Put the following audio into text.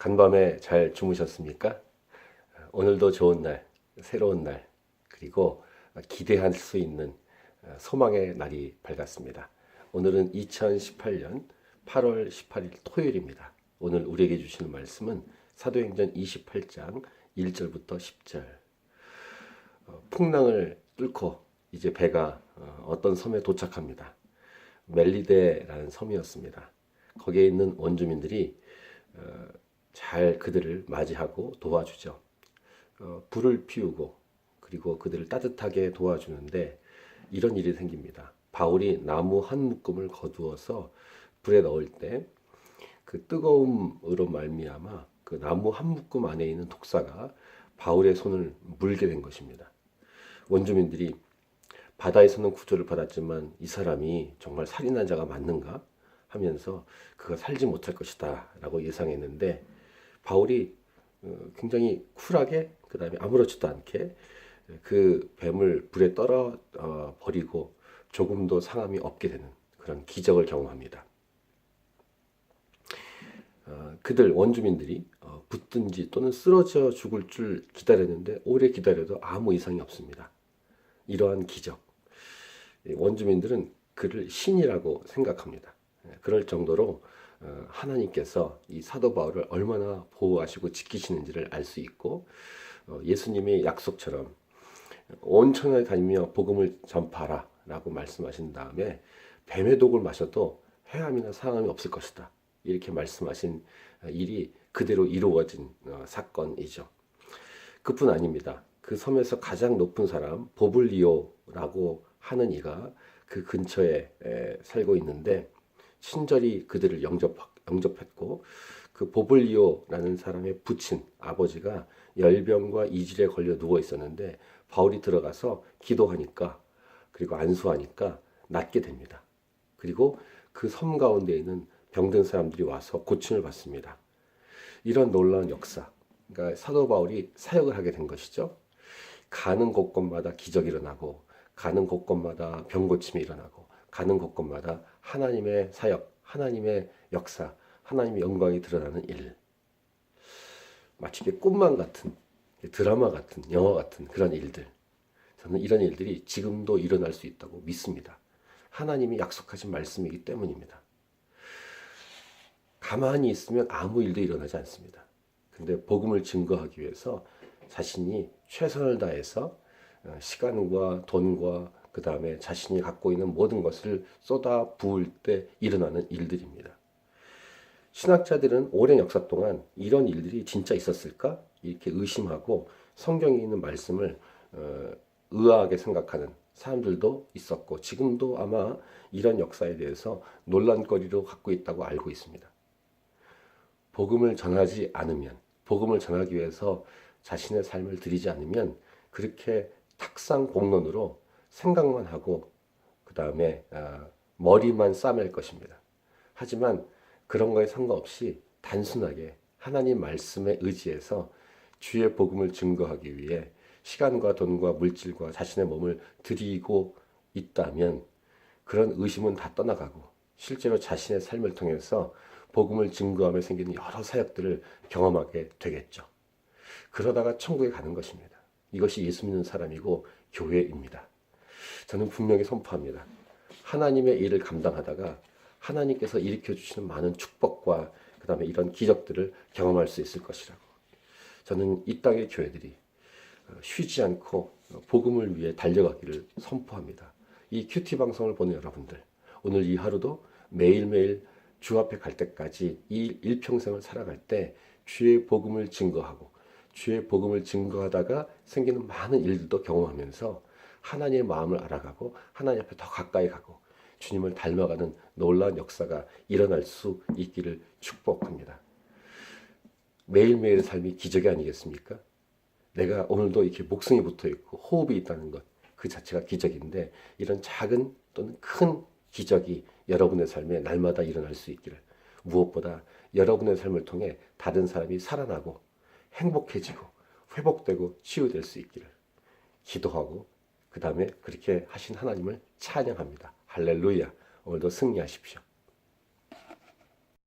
간밤에 잘 주무셨습니까? 오늘도 좋은 날, 새로운 날, 그리고 기대할 수 있는 소망의 날이 밝았습니다. 오늘은 2018년 8월 18일 토요일입니다. 오늘 우리에게 주시는 말씀은 사도행전 28장 1절부터 10절. 풍랑을 뚫고 이제 배가 어떤 섬에 도착합니다. 멜리데라는 섬이었습니다. 거기에 있는 원주민들이 잘 그들을 맞이하고 도와주죠. 불을 피우고 그리고 그들을 따뜻하게 도와주는데 이런 일이 생깁니다. 바울이 나무 한 묶음을 거두어서 불에 넣을 때 그 뜨거움으로 말미암아 그 나무 한 묶음 안에 있는 독사가 바울의 손을 물게 된 것입니다. 원주민들이 바다에서는 구조를 받았지만 이 사람이 정말 살인한 자가 맞는가 하면서 그가 살지 못할 것이다 라고 예상했는데 바울이 굉장히 쿨하게 그 다음에 아무렇지도 않게 그 뱀을 불에 떨어 버리고 조금도 상함이 없게 되는 그런 기적을 경험합니다. 그들 원주민들이 붙든지 또는 쓰러져 죽을 줄 기다렸는데 오래 기다려도 아무 이상이 없습니다. 이러한 기적. 원주민들은 그를 신이라고 생각합니다. 그럴 정도로 하나님께서 이 사도 바울을 얼마나 보호하시고 지키시는지를 알 수 있고 예수님의 약속처럼 온 천하에 다니며 복음을 전파하라 라고 말씀하신 다음에 뱀의 독을 마셔도 해함이나 상함이 없을 것이다. 이렇게 말씀하신 일이 그대로 이루어진 사건이죠. 그뿐 아닙니다. 그 섬에서 가장 높은 사람 보블리오라고 하는 이가 그 근처에 살고 있는데 친절히 그들을 영접했고 그 보블리오라는 사람의 부친 아버지가 열병과 이질에 걸려 누워 있었는데 바울이 들어가서 기도하니까 그리고 안수하니까 낫게 됩니다. 그리고 그 섬 가운데 있는 병든 사람들이 와서 고침을 받습니다. 이런 놀라운 역사, 그러니까 사도 바울이 사역을 하게 된 것이죠. 가는 곳곳마다 기적이 일어나고 가는 곳곳마다 병 고침이 일어나고 가는 곳곳마다 하나님의 사역, 하나님의 역사, 하나님의 영광이 드러나는 일. 마치 꿈만 같은 드라마 같은 영화 같은 그런 일들. 저는 이런 일들이 지금도 일어날 수 있다고 믿습니다. 하나님이 약속하신 말씀이기 때문입니다. 가만히 있으면 아무 일도 일어나지 않습니다. 근데 복음을 증거하기 위해서 자신이 최선을 다해서 시간과 돈과 그 다음에 자신이 갖고 있는 모든 것을 쏟아 부을 때 일어나는 일들입니다. 신학자들은 오랜 역사 동안 이런 일들이 진짜 있었을까? 이렇게 의심하고 성경에 있는 말씀을 의아하게 생각하는 사람들도 있었고 지금도 아마 이런 역사에 대해서 논란거리로 갖고 있다고 알고 있습니다. 복음을 전하지 않으면, 복음을 전하기 위해서 자신의 삶을 드리지 않으면 그렇게 탁상공론으로 생각만 하고 그 다음에 머리만 싸맬 것입니다. 하지만 그런 거에 상관없이 단순하게 하나님 말씀에 의지해서 주의 복음을 증거하기 위해 시간과 돈과 물질과 자신의 몸을 드리고 있다면 그런 의심은 다 떠나가고 실제로 자신의 삶을 통해서 복음을 증거하며 생기는 여러 사역들을 경험하게 되겠죠. 그러다가 천국에 가는 것입니다. 이것이 예수 믿는 사람이고 교회입니다. 저는 분명히 선포합니다. 하나님의 일을 감당하다가 하나님께서 일으켜 주시는 많은 축복과 그 다음에 이런 기적들을 경험할 수 있을 것이라고. 저는 이 땅의 교회들이 쉬지 않고 복음을 위해 달려가기를 선포합니다. 이 큐티 방송을 보는 여러분들, 오늘 이 하루도 매일매일 주 앞에 갈 때까지 이 일평생을 살아갈 때 주의 복음을 증거하고 주의 복음을 증거하다가 생기는 많은 일들도 경험하면서 하나님의 마음을 알아가고 하나님 앞에 더 가까이 가고 주님을 닮아가는 놀라운 역사가 일어날 수 있기를 축복합니다. 매일매일의 삶이 기적이 아니겠습니까? 내가 오늘도 이렇게 목숨이 붙어 있고 호흡이 있다는 것, 그 자체가 기적인데 이런 작은 또는 큰 기적이 여러분의 삶에 날마다 일어날 수 있기를, 무엇보다 여러분의 삶을 통해 다른 사람이 살아나고 행복해지고 회복되고 치유될 수 있기를 기도하고 그 다음에 그렇게 하신 하나님을 찬양합니다. 할렐루야. 오늘도 승리하십시오.